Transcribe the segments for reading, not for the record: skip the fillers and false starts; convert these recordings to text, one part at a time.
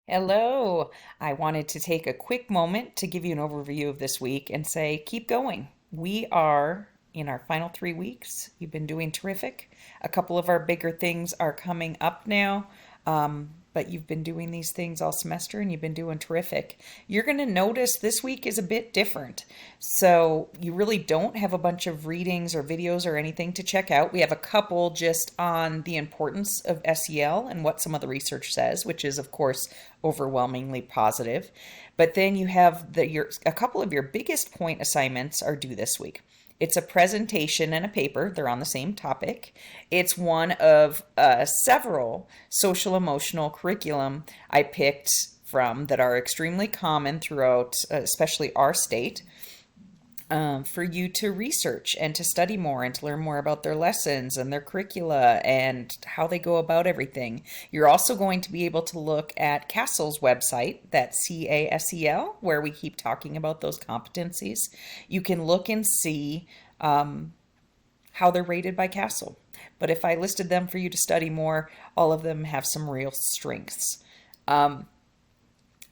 Hello. I wanted to take a quick moment to give you an overview of this week and say, keep going. We are in our final 3 weeks. You've been doing terrific. A couple of our bigger things are coming up now. But you've been doing these things all semester and you've been doing terrific. You're going to notice this week is a bit different. So you really don't have a bunch of readings or videos or anything to check out. We have a couple just on the importance of SEL and what some of the research says, which is, of course, overwhelmingly positive. But then you have a couple of your biggest point assignments are due this week. It's a presentation and a paper. They're on the same topic. It's one of several social emotional curriculum I picked from that are extremely common throughout, especially our state, for you to research and to study more and to learn more about their lessons and their curricula and how they go about everything. You're also going to be able to look at CASEL's website, that's CASEL, where we keep talking about those competencies. You can look and see how they're rated by CASEL. But if I listed them for you to study more, all of them have some real strengths.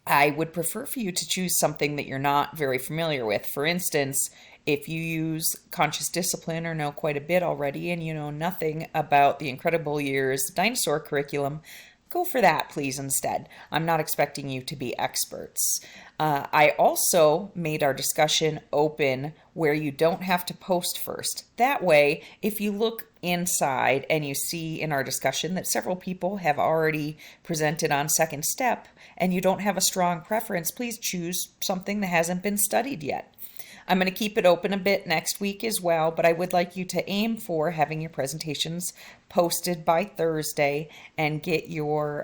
I would prefer for you to choose something that you're not very familiar with. For instance, if you use conscious discipline or know quite a bit already and you know nothing about the Incredible Years dinosaur curriculum, go for that, please, instead. I'm not expecting you to be experts. I also made our discussion open where you don't have to post first. That way, if you look inside and you see in our discussion that several people have already presented on second step and you don't have a strong preference, please choose something that hasn't been studied yet. I'm going to keep it open a bit next week as well, but I would like you to aim for having your presentations posted by Thursday and get your,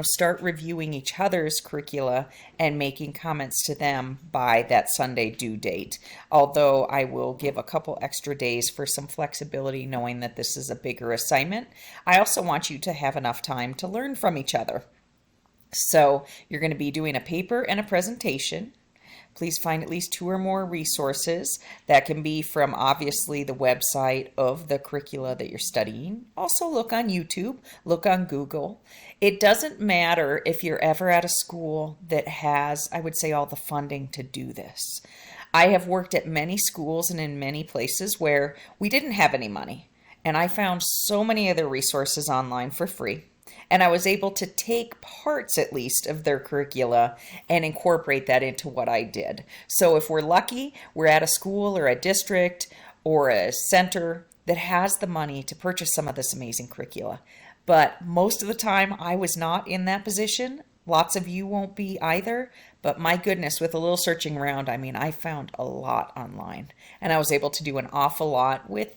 start reviewing each other's curricula and making comments to them by that Sunday due date. Although I will give a couple extra days for some flexibility knowing that this is a bigger assignment. I also want you to have enough time to learn from each other. So you're going to be doing a paper and a presentation. Please find at least 2 or more resources. That can be from obviously the website of the curricula that you're studying. Also look on YouTube, look on Google. It doesn't matter if you're ever at a school that has, I would say, all the funding to do this. I have worked at many schools and in many places where we didn't have any money. And I found so many other resources online for free. And I was able to take parts, at least, of their curricula and incorporate that into what I did. So if we're lucky, we're at a school or a district or a center that has the money to purchase some of this amazing curricula. But most of the time, I was not in that position. Lots of you won't be either. But my goodness, with a little searching around, I found a lot online. And I was able to do an awful lot with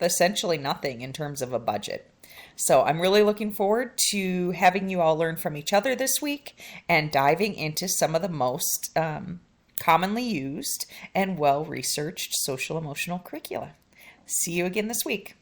essentially nothing in terms of a budget. So I'm really looking forward to having you all learn from each other this week and diving into some of the most commonly used and well-researched social emotional curricula. See you again this week.